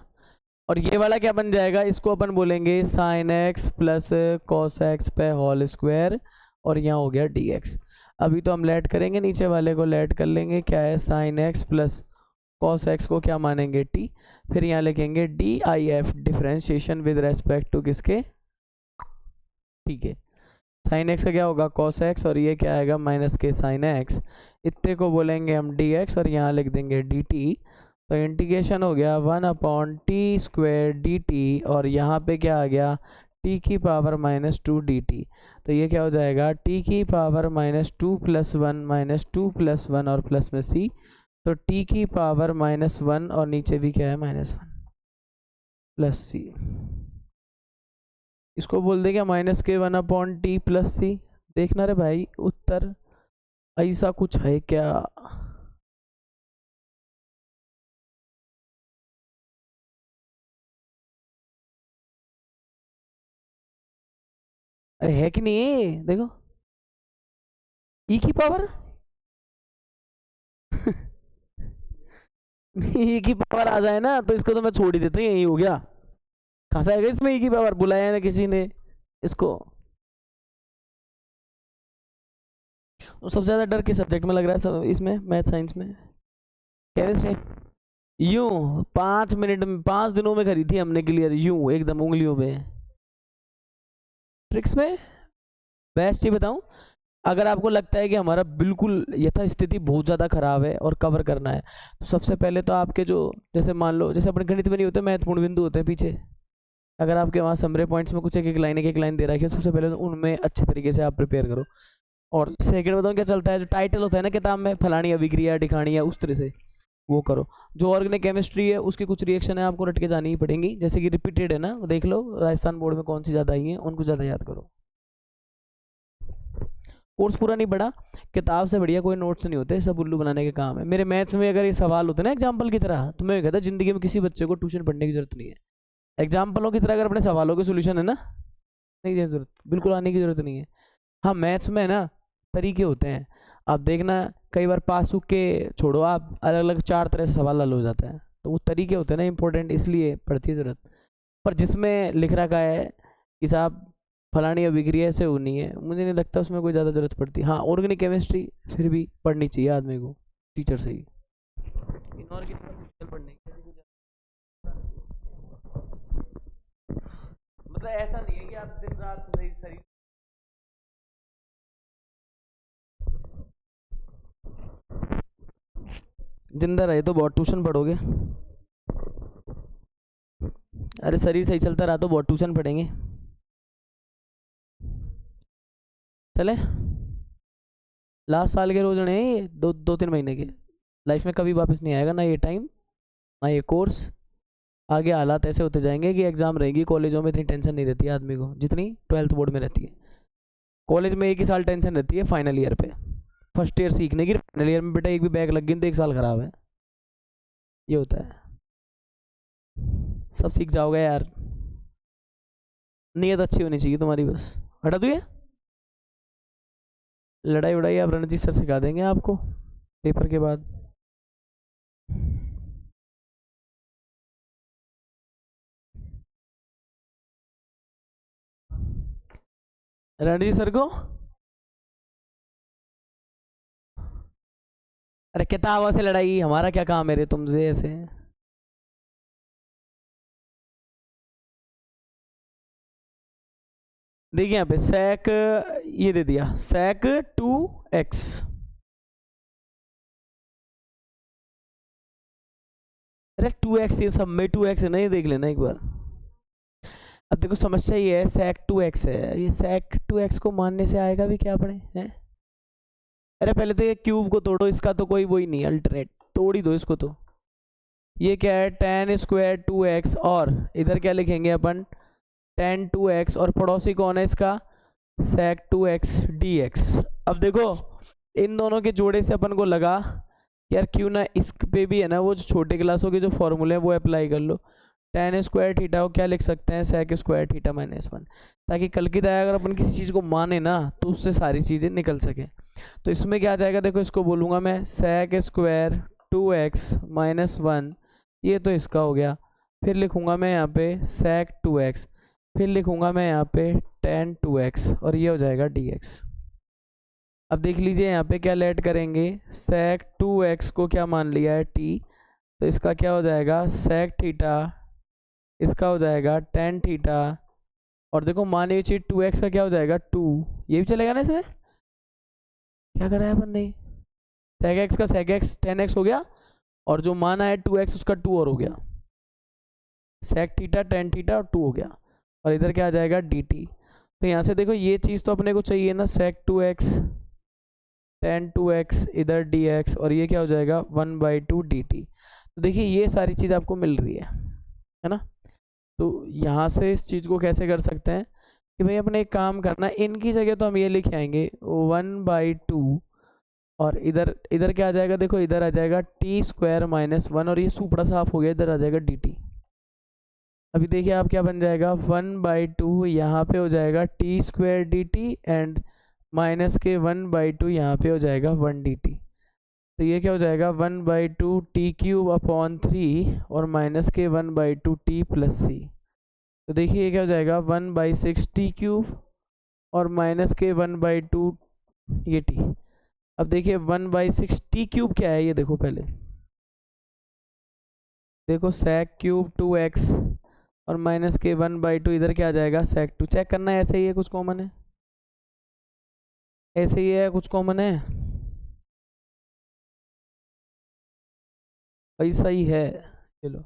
और ये वाला क्या बन जाएगा, इसको अपन बोलेंगे sin x plus cos x पे होल स्क्वायर, और यहाँ हो गया dx। अभी तो हम लेट करेंगे, नीचे वाले को लेट कर लेंगे, क्या है sin x plus cos x को क्या मानेंगे t, फिर यहाँ लिखेंगे dif, differentiation with respect to किसके, ठीक है। sin x का क्या होगा cos x, और ये क्या आएगा माइनस के sin x, इतने को बोलेंगे हम dx, और यहाँ लिख देंगे dt। तो इंटीग्रेशन हो गया 1/t² dt, और यहाँ पे क्या आ गया t की पावर -2 dt। तो ये क्या हो जाएगा t की पावर -2 + 1 -2 + 1 और प्लस में c, तो t की पावर -1 और नीचे भी क्या है -1 प्लस c। इसको बोल देंगे माइनस के 1/t + c। देखना रे भाई उत्तर ऐसा कुछ है क्या, अरे है कि नहीं, देखो e की पावर e की पावर आ जाए ना तो इसको तो मैं छोड़ ही देता हूँ, यही हो गया। खासा है इसमें e की पावर, बुलाया ना किसी ने इसको। तो सबसे ज्यादा डर किस सब्जेक्ट में लग रहा है सब इसमें, मैथ साइंस में, केमिस्ट्री। यूं 5 मिनट में 5 दिनों में करी थी हमने क्लियर, यूं एकदम उंगलियों में। ट्रिक्स में बेस्ट ही बताऊं, अगर आपको लगता है कि हमारा बिल्कुल यथास्थिति बहुत ज़्यादा ख़राब है और कवर करना है, तो सबसे पहले तो आपके जो, जैसे मान लो जैसे अपने गणित में नहीं होते महत्वपूर्ण बिंदु होते हैं पीछे, अगर आपके वहाँ समरे पॉइंट्स में कुछ एक एक लाइन दे रखी है, सबसे पहले तो उनमें अच्छे तरीके से आप प्रिपेयर करो। और सेकंड बताऊँ क्या चलता है, जो टाइटल होता है ना किताब में, फलानी अभिक्रिया ढिकानी है, उस तरह से वो करो। जो ऑर्गेनिक केमिस्ट्री है उसकी कुछ रिएक्शन है आपको रट के जानी ही पड़ेंगी, जैसे कि रिपीटेड है ना, देख लो राजस्थान बोर्ड में कौन सी ज़्यादा आई है, उनको ज़्यादा याद करो। कोर्स पूरा नहीं पढ़ा, किताब से बढ़िया कोई नोट्स नहीं होते, सब उल्लू बनाने के काम है। मेरे मैथ्स में अगर ये सवाल होते ना एग्जाम्पल की तरह, तो मैं कहता जिंदगी में किसी बच्चे को ट्यूशन पढ़ने की जरूरत नहीं है। एग्जाम्पलों की तरह अगर अपने सवालों के सोल्यूशन है ना, नहीं की जरूरत, बिल्कुल आने की जरूरत नहीं है। हाँ मैथ्स में ना तरीके होते हैं, आप देखना कई बार पासबुक के छोड़ो, आप अलग अलग 4 तरह से सवाल हल हो जाता है, तो वो तरीके होते हैं ना इंपॉर्टेंट, इसलिए पड़ती है ज़रूरत। पर जिसमें लिख रखा है कि साहब फलानी अभिक्रिया से होनी है, मुझे नहीं लगता उसमें कोई ज़्यादा ज़रूरत पड़ती। हाँ ऑर्गेनिक केमिस्ट्री फिर भी पढ़नी चाहिए आदमी को टीचर से ही, मतलब ऐसा नहीं है कि आप दिन रात से सही जिंदा रहे तो बहुत ट्यूशन पढ़ोगे, अरे शरीर सही चलता रहा तो बहुत ट्यूशन पढ़ेंगे। चले लास्ट साल के रोज हैं, 2-3 महीने के, लाइफ में कभी वापस नहीं आएगा ना ये टाइम ना ये कोर्स। आगे हालात ऐसे होते जाएंगे कि एग्जाम रहेगी, कॉलेजों में इतनी टेंशन नहीं रहती है आदमी को जितनी 12th बोर्ड में रहती है। कॉलेज में एक ही साल टेंशन रहती है फाइनल ईयर पे, फर्स्ट ईयर सीखने की, फाइनल ईयर में बेटा एक भी बैग लग गई तो 1 साल खराब है, ये होता है। सब सीख जाओगे यार, नीयत अच्छी होनी चाहिए तुम्हारी बस। हटा दो ये लड़ाई उड़ाई, आप रणजीत सर सिखा देंगे आपको पेपर के बाद। रणजीत सर को, अरे किताबों से लड़ाई, हमारा क्या काम है रे तुमसे ऐसे। देखिए यहाँ पे sec ये दे दिया sec 2x, अरे 2x ये सब में 2x है ना, ये देख लेना एक बार। अब देखो समस्या ये है sec 2x है, ये sec 2x को मानने से आएगा भी क्या पड़े हैं। अरे पहले तो ये क्यूब को तोड़ो, इसका तो कोई वही नहीं, अल्टरनेट तोड़ ही दो इसको। तो ये क्या है tan² 2x, और इधर क्या लिखेंगे अपन tan 2x, और पड़ोसी कौन है इसका sec 2x dx। अब देखो इन दोनों के जोड़े से अपन को लगा यार क्यों ना इस पे भी है ना वो जो छोटे क्लासों के जो फॉर्मूले हैं वो अप्लाई कर लो। tan स्क्वायर थीटा को क्या लिख सकते हैं, sec स्क्वायर थीटा माइनस 1, ताकि कल की तरह अगर अपन किसी चीज़ को माने ना तो उससे सारी चीज़ें निकल सके। तो इसमें क्या आ जाएगा, देखो इसको बोलूँगा मैं sec स्क्वायर 2x माइनस 1, ये तो इसका हो गया। फिर लिखूँगा मैं यहाँ पे sec 2x, फिर लिखूँगा मैं यहाँ पे tan 2x और ये हो जाएगा dx। अब देख लीजिए यहाँ पे क्या लेट करेंगे, sec 2x को क्या मान लिया है t, तो इसका क्या हो जाएगा sec थीटा, इसका हो जाएगा tan थीटा, और देखो मान ये चीज 2x का क्या हो जाएगा 2, ये भी चलेगा ना इसमें, क्या करा है अपन ने, sec x का sec x tan x हो गया, और जो माना है 2x उसका 2 और हो गया, sec थीटा tan थीटा और 2 हो गया, और इधर क्या आ जाएगा dt। तो यहाँ से देखो ये चीज़ तो अपने को चाहिए ना, sec 2x tan 2x इधर dx, और ये क्या हो जाएगा 1/2 dt। तो देखिए ये सारी चीज़ आपको मिल रही है ना। तो यहाँ से इस चीज़ को कैसे कर सकते हैं कि भाई अपने एक काम करना है, इनकी जगह तो हम ये लिख आएंगे 1/2, और इधर इधर क्या आ जाएगा, देखो इधर आ जाएगा t स्क्वायर माइनस 1, और ये सुपड़ा साफ हो गया, इधर आ जाएगा dt। अभी देखिए आप क्या बन जाएगा 1/2, यहाँ पे हो जाएगा t square dt, and minus के 1/2 यहाँ पे हो जाएगा 1 dt। तो ये क्या हो जाएगा 1/2 t क्यूब अपॉन 3 और माइनस के 1/2 t प्लस c। तो देखिए ये क्या हो जाएगा 1/6 t क्यूब और माइनस के 1/2 ये t। अब देखिए 1/6 t क्यूब क्या है, ये देखो पहले देखो sec क्यूब 2x और माइनस के 1/2 इधर क्या आ जाएगा sec 2। चेक करना है, ऐसे ही है कुछ कॉमन है, ऐसे ही है कुछ कॉमन है, ऐसा ही है, चलो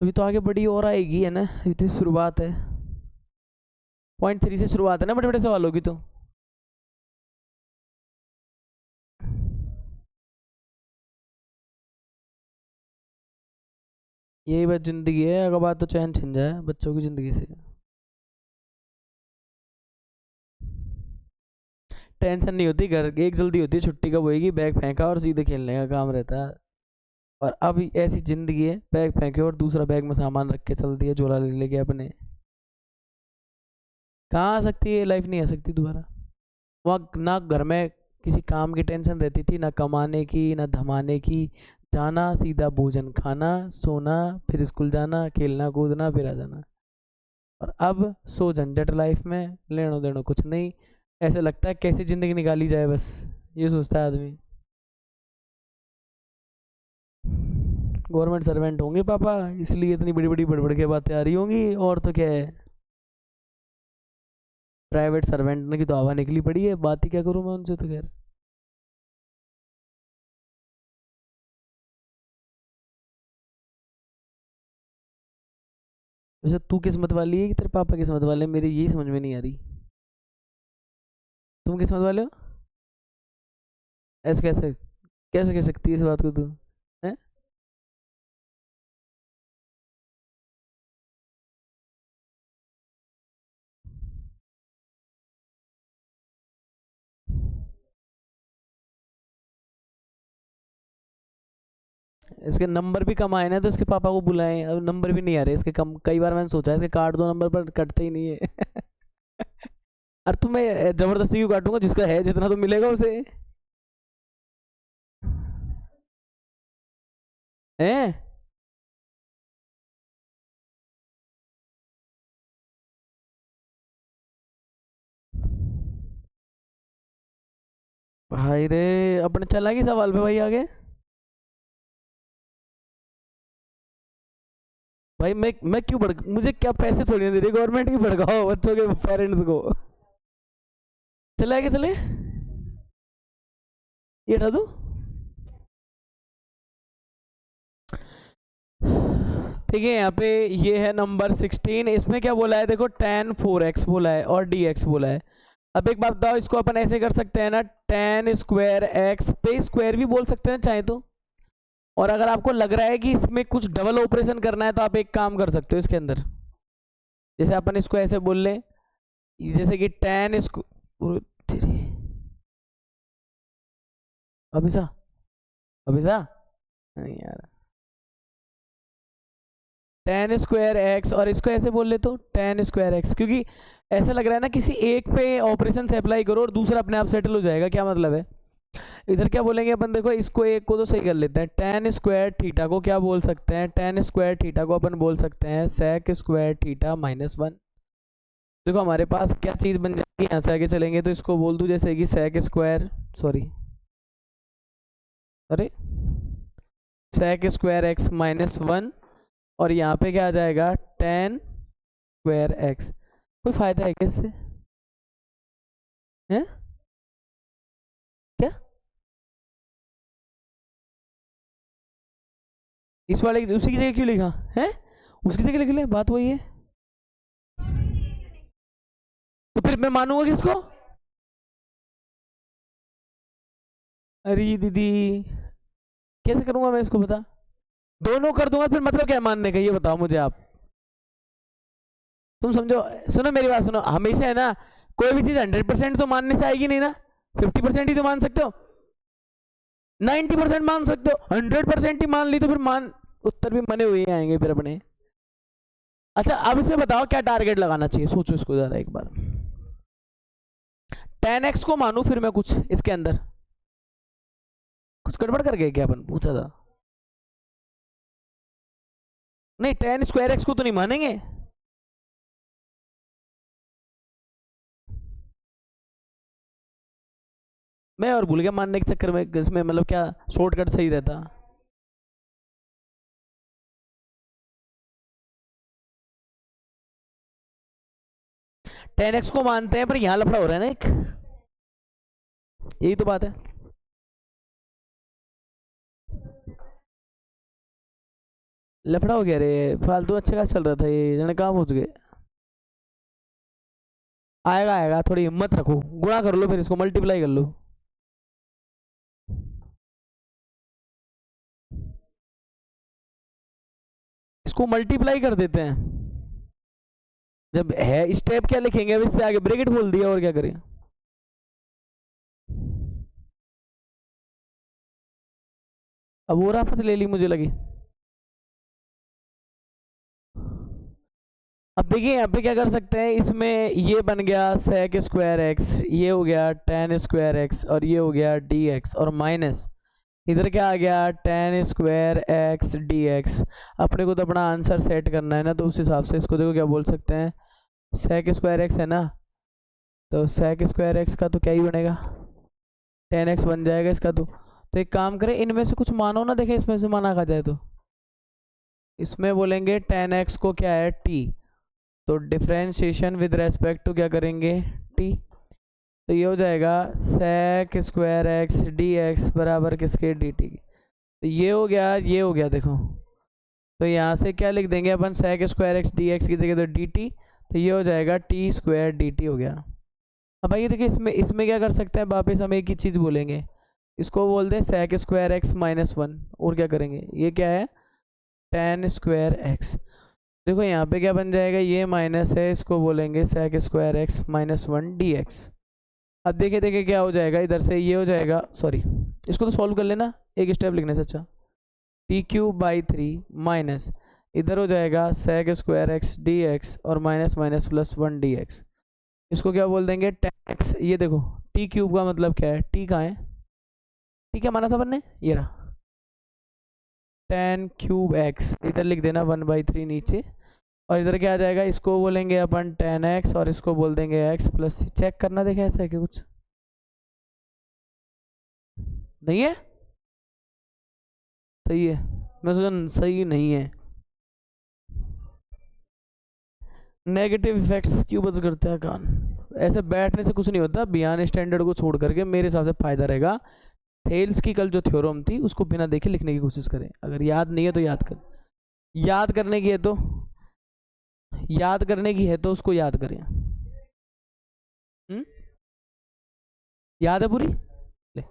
अभी तो आगे बड़ी और आएगी है ना, अभी तो शुरुआत है, 0.3 से शुरुआत है ना बड़े बड़े सवालों की। तो यही बात जिंदगी है, अगर बात तो चैन छिन जाए बच्चों की जिंदगी से। टेंशन नहीं होती, घर एक जल्दी होती है, छुट्टी कब होएगी, बैग फेंका और सीधे खेलने का काम रहता है। और अब ऐसी जिंदगी है, बैग फेंके और दूसरा बैग में सामान रख के चल दिया, झोला ले लेके अपने। कहाँ आ सकती है लाइफ, नहीं आ सकती दोबारा। वहाँ ना घर में किसी काम की टेंशन रहती थी, ना कमाने की ना धमाने की, जाना सीधा भोजन खाना सोना, फिर स्कूल जाना खेलना कूदना फिर आ जाना। और अब सो झंझट लाइफ में, लेनो देनो कुछ नहीं, ऐसे लगता है कैसे ज़िंदगी निकाली जाए, बस ये सोचता है आदमी। गवर्नमेंट सर्वेंट होंगे पापा, इसलिए इतनी बड़ी बड़ी बड़बड़ के बातें आ रही होंगी, और तो क्या है, प्राइवेट सर्वेंट की तो हवा निकली पड़ी है, बात ही क्या करूँ मैं उनसे, तो खैर। वैसे तू किस्मत वाली है कि तेरे पापा किस्मत वाले हैं, मेरी यही समझ में नहीं आ रही। तुम किस्मत वाले हो, ऐसे कैसे, कैसे कह सकती है इस बात को तू, है? इसके नंबर भी कम आए ना, तो इसके पापा को बुलाएं, अब नंबर भी नहीं आ रहे इसके कम, कई बार मैंने सोचा है इसके काट दो नंबर, पर कटते ही नहीं है। अरे तुम्हें जबरदस्ती क्यों काटूंगा, जिसका है जितना तो मिलेगा उसे, हैं? भाई रे, अपने चला की सवाल पे भाई आगे। भाई मैं क्यों मुझे क्या पैसे थोड़ी ना दे रही गवर्नमेंट की, भड़काओ बच्चों के पेरेंट्स को। चले आगे चले, ये हटा दूं। ठीक है, यहाँ पे ये है नंबर 16, इसमें क्या बोला है देखो tan 4x बोला है और dx बोला है। अब एक बात बताओ, इसको अपन ऐसे कर सकते हैं ना, tan स्क्वायर x पे स्क्वायर भी बोल सकते हैं चाहे तो। और अगर आपको लग रहा है कि इसमें कुछ डबल ऑपरेशन करना है, तो आप एक काम कर सकते हो इसके अंदर, जैसे अपन इसको ऐसे बोल लें, जैसे कि tan अभिसा अभिसा नहीं यार, टेन स्क्वायर एक्स, और इसको ऐसे बोल ले तो टेन स्क्वायर एक्स, क्योंकि ऐसा लग रहा है ना किसी एक पे ऑपरेशन से अप्लाई करो और दूसरा अपने आप सेटल हो जाएगा, क्या मतलब है। इधर क्या बोलेंगे अपन, देखो इसको एक को तो सही कर लेते हैं, टेन स्क्वायर थीटा को क्या बोल सकते हैं, टेन स्क्वायर थीटा को अपन बोल सकते हैं सेक स्क्वायर थीटा -1। देखो हमारे पास क्या चीज़ बन जाएगी, यहाँ से आगे चलेंगे तो इसको बोल दूँ जैसे कि सेक स्क्वायर, सॉरी अरे सेक स्क्वायर एक्स -1, और यहाँ पे क्या आ जाएगा टेन स्क्वायर एक्स। कोई फायदा है क्या इससे, है क्या। इस वाले उसी की जगह क्यों लिखा है, उसकी जगह लिख ले, बात वही है। तो फिर मैं मानूंगा किसको, अरे दीदी कैसे करूंगा मैं इसको, बता। दोनों कर दूंगा फिर मतलब क्या है मानने का, ये बताओ मुझे आप। तुम समझो, सुनो मेरी बात सुनो, हमेशा है ना कोई भी चीज 100% तो मानने से आएगी नहीं ना, 50% ही तो मान सकते हो, 90% मान सकते हो, 100% ही मान ली तो फिर मान उत्तर भी मने हुए ही आएंगे फिर अपने। अच्छा अब इसे बताओ क्या टारगेट लगाना चाहिए, सोचो इसको जरा एक बार। 10x को मानू फिर मैं कुछ इसके अंदर, कुछ गड़बड़ कर गए क्या अपन, पूछा था। नहीं 10 स्क्वायर एक्स को तो नहीं मानेंगे, मैं और भूल गया मानने के चक्कर में, इसमें मतलब क्या शॉर्टकट सही रहता। टेन एक्स को मानते हैं पर यहाँ लफड़ा हो रहा है ना एक, यही तो बात है। लफड़ा हो गया रे, फालतू अच्छा खासा चल रहा था ये, जाने कहाँ पहुंच गए। आएगा आएगा, थोड़ी हिम्मत रखो, गुणा कर लो फिर इसको मल्टीप्लाई कर लो। इसको मल्टीप्लाई कर देते हैं, जब है स्टेप क्या लिखेंगे अब इससे आगे, ब्रैकेट बोल दिया और क्या करें। अब वो राफत ले ली मुझे लगी। अब देखिए यहाँ पे क्या कर सकते हैं, इसमें ये बन गया सेक स्क्वायर एक्स, ये हो गया टेन स्क्वायर एक्स, और ये हो गया डी एक्स, और माइनस इधर क्या आ गया ten square X D x. अपने को तो अपना आंसर सेट करना है ना, तो उस हिसाब से इसको देखो क्या बोल सकते हैं, सेक स्क्वायर एक्स है ना, तो सेक स्क्वायर एक्स का तो क्या ही बनेगा, टेन एक्स बन जाएगा इसका तो एक काम करें इनमें से कुछ मानो ना, देखें इसमें से माना खा जाए तो, इसमें बोलेंगे टेन एक्स को क्या है टी, तो डिफ्रेंशिएशन विद रेस्पेक्ट टू क्या करेंगे टी, तो ये हो जाएगा sec square X D X बराबर किसके डी टी। तो ये हो गया, ये हो गया देखो, तो यहाँ से क्या लिख देंगे अपन, sec square X D X की जगह तो डी टी, तो ये हो जाएगा टी स्क्वायर डी टी हो गया। अब भाई देखिए इसमें इसमें क्या कर सकते हैं, वापस हम एक ही चीज़ बोलेंगे, इसको बोल दें सेक स्क्वायर एक्स -1, और क्या करेंगे, ये क्या है टेन स्क्वायर एक्स। देखो यहाँ पे क्या बन जाएगा, ये माइनस है, इसको बोलेंगे sec square X -1 D X. अब देखिए देखिए क्या हो जाएगा, इधर से ये हो जाएगा, सॉरी इसको तो सॉल्व कर लेना एक स्टेप लिखने से अच्छा, t³/3 माइनस इधर हो जाएगा sec square X D X, और माइनस माइनस +1 डी एक्स। इसको क्या बोल देंगे टेन एक्स, ये देखो t³ का मतलब क्या है, t कहाँ है, t क्या माना था अपन ने, ये रहा tan³ x, इधर लिख देना 1/3 नीचे, और इधर क्या आ जाएगा, इसको बोलेंगे अपन tan x, और इसको बोल देंगे x प्लस, चेक करना देखे ऐसा है कि कुछ नहीं है, सही है, मैं सोचा सही नहीं है। नेगेटिव इफेक्ट्स क्यों बस करते हैं कान, ऐसे बैठने से कुछ नहीं होता, बियॉन्ड स्टैंडर्ड को छोड़ करके मेरे हिसाब से फायदा रहेगा। थेल्स की कल जो थ्योरम थी उसको बिना देखे लिखने की कोशिश करें, अगर याद नहीं है तो याद कर, याद करने की है तो, याद करने की है तो उसको याद करें। याद है पूरी, ले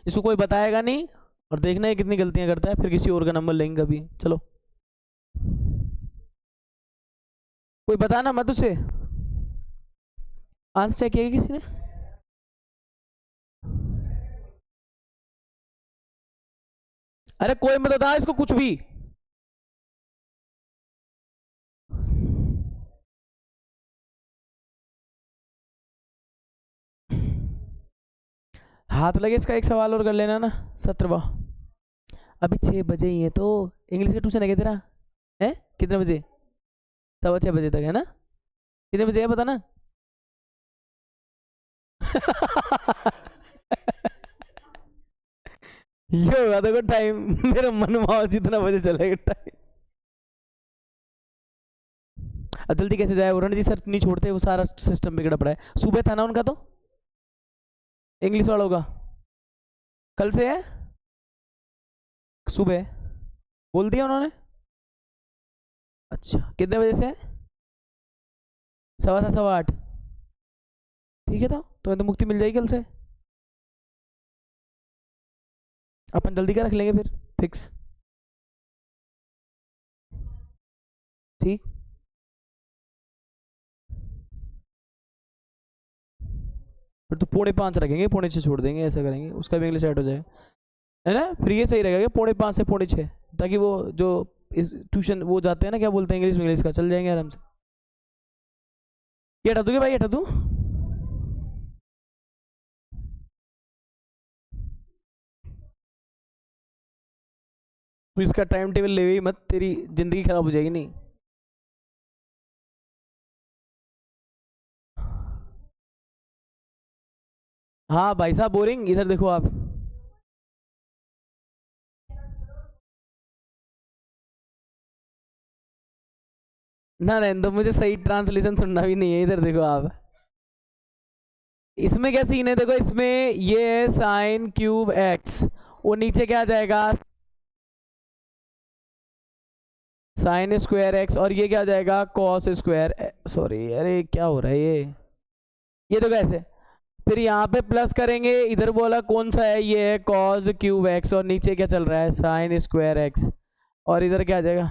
इसको कोई बताएगा नहीं, और देखना है कितनी गलतियां करता है, फिर किसी और का नंबर लेंगे कभी, चलो कोई बताना मत उसे, आंसर चेक किया किसी ने। अरे कोई मत बता इसको कुछ भी। हाथ लगे इसका एक सवाल और कर लेना ना। 17वां। अभी 6 बजे ही है तो इंग्लिश का ट्यूशन है क्या तेरा? है कितने बजे? 6:15 तक है ना? कितने बजे है पता ना? ये होगा देखो टाइम मेरा मनमाओ जितना बजे चलेगा टाइम। अब जल्दी कैसे जाए? वरुण जी सर नहीं छोड़ते, वो सारा सिस्टम बिगड़ा पड़ा है। सुबह था ना उनका तो इंग्लिश वालों का, कल से है सुबह बोल दिया उन्होंने। अच्छा कितने बजे से है? 7:15 8:15। ठीक है तो तुम्हें तो मुक्ति मिल जाएगी कल से। अपन जल्दी का रख लेंगे फिर फिक्स। ठीक फिर तो 4:45 रखेंगे, 4:45 छोड़ देंगे, ऐसा करेंगे उसका भी इंग्लिश ऐड हो जाएगा है ना। फिर ये सही रहेगा 5:45 से 6:45, ताकि वो जो इस ट्यूशन वो जाते हैं ना, क्या बोलते हैं इंग्लिश में, इंग्लिश का चल जाएंगे आराम से। ये हटा दूंगे भाई, हटा दूँ? इसका टाइम टेबल ले ही मत, तेरी जिंदगी खराब हो जाएगी। नहीं हाँ भाई साहब बोरिंग, इधर देखो आप। ना रहने दो, मुझे सही ट्रांसलेशन सुनना भी नहीं है। इधर देखो आप, इसमें क्या सीन है देखो, इसमें ये है साइन क्यूब एक्स, वो नीचे क्या आ जाएगा साइन स्क्वायर एक्स, और ये क्या आ जाएगा कॉस स्क्वायर। सॉरी अरे क्या हो रहा है ये तो कैसे? फिर यहाँ पे प्लस करेंगे, इधर बोला कौन सा है, ये है कॉस क्यूब एक्स, और नीचे क्या चल रहा है साइन स्क्वायर एक्स, और इधर क्या आ जाएगा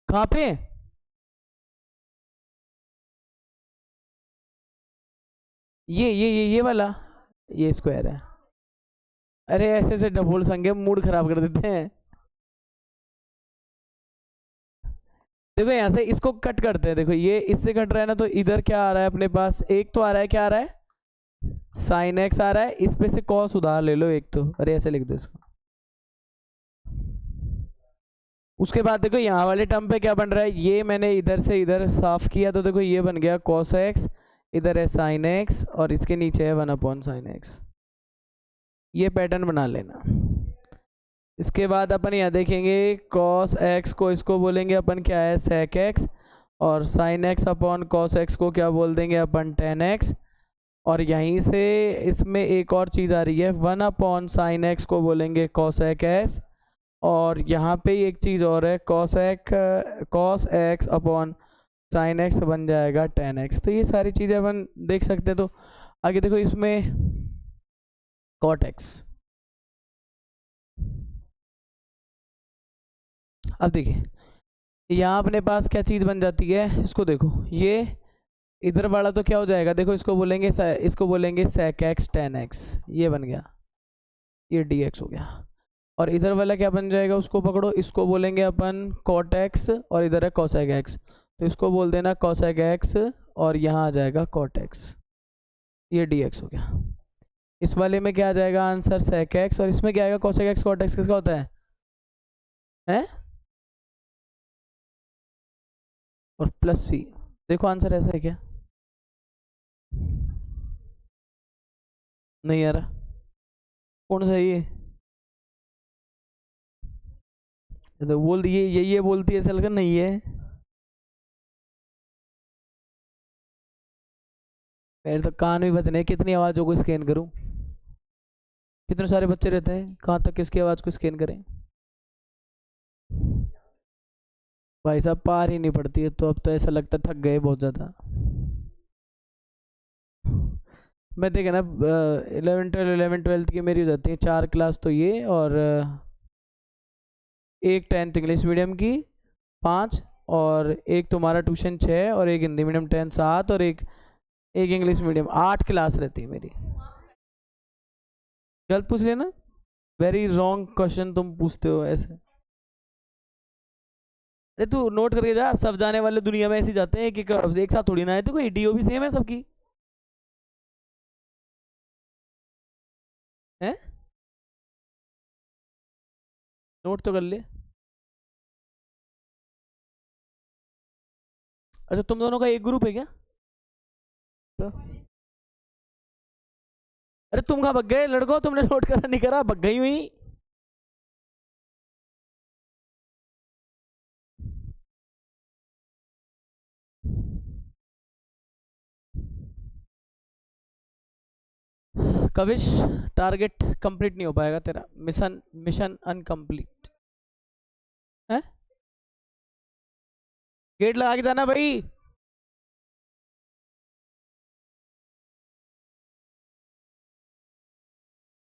कहाँ पे? ये वाला ये स्क्वायर है। अरे ऐसे ऐसे डबल संख्या मूड खराब कर देते हैं। देखो यहाँ से इसको कट करते हैं, देखो ये इससे कट रहा है ना, तो इधर क्या आ रहा है अपने पास, एक तो आ रहा है, क्या आ रहा है साइन एक्स आ रहा है, इस पे से कॉस उधार ले लो एक तो, अरे ऐसे लिख दो इसको। उसके बाद देखो यहाँ वाले टर्म पे क्या बन रहा है, ये मैंने इधर से इधर साफ किया तो देखो ये बन गया कॉस एक्स, इधर है साइन एक्स, और इसके नीचे है 1 साइन एक्स। ये पैटर्न बना लेना। इसके बाद अपन यहाँ देखेंगे कॉस एक्स को, इसको बोलेंगे अपन क्या है सेक एक्स, और sine x upon cos x को क्या बोल देंगे अपन टेन एक्स, और यहीं से इसमें एक और चीज़ आ रही है 1 साइन एक्स को बोलेंगे कॉसेक एक्स, और यहाँ पे एक चीज़ और है cos x upon sine x बन जाएगा टेन एक्स। तो ये सारी चीज़ें अपन देख सकते हैं। तो आगे देखो इसमें कॉट एक्स, अब देखिए यहाँ अपने पास क्या चीज़ बन जाती है, इसको देखो ये इधर वाला तो क्या हो जाएगा, देखो इसको बोलेंगे सेक एक्स टेन एक्स, ये बन गया, ये डी एक्स हो गया। और इधर वाला क्या बन जाएगा, उसको पकड़ो, इसको बोलेंगे अपन कॉट एक्स, और इधर है कॉसेक एक्स, तो इसको बोल देना कॉसेक एक्स, और यहाँ आ जाएगा कॉट एक्स, ये डी एक्स हो गया। इस वाले में क्या आ जाएगा आंसर सेक एक्स, और इसमें क्या आएगा कॉसेक एक्स कॉट एक्स, किसका होता है हैं? और प्लस सी। देखो आंसर ऐसा है क्या? नहीं आ रहा, कौन सा है ये? तो बोल ये बोलती है सल का नहीं है। मेरे तो कान भी बचने, कितनी आवाज़ों को स्कैन करूं? कितने सारे बच्चे रहते हैं, कहाँ तक किसकी आवाज़ को स्कैन करें? भाई साहब पार ही नहीं पड़ती है, तो अब तो ऐसा लगता है थक गए बहुत ज़्यादा। मैं देखे ना 11 12 की मेरी हो जाती है 4 क्लास, तो ये और एक 10th इंग्लिश मीडियम की 5, और एक तुम्हारा ट्यूशन 6, और एक हिंदी मीडियम 10 7, और एक इंग्लिश मीडियम 8 क्लास रहती है मेरी। गलत पूछ लेना। वेरी रॉन्ग क्वेश्चन तुम पूछते हो ऐसे। अरे तू नोट करके जा, सब जाने वाले दुनिया में ऐसे जाते हैं कि एक साथ थोड़ी ना है, तो कोई डीओ भी सेम है सबकी है। नोट तो कर ले। अच्छा तुम दोनों का एक ग्रुप है क्या? तो अरे तुम कहाँ भग गए लड़को, तुमने नोट करा नहीं करा, भग गई हुई। कविश, टारगेट कंप्लीट नहीं हो पाएगा तेरा, मिशन मिशन अनकंप्लीट है। गेट लगा के जाना भाई।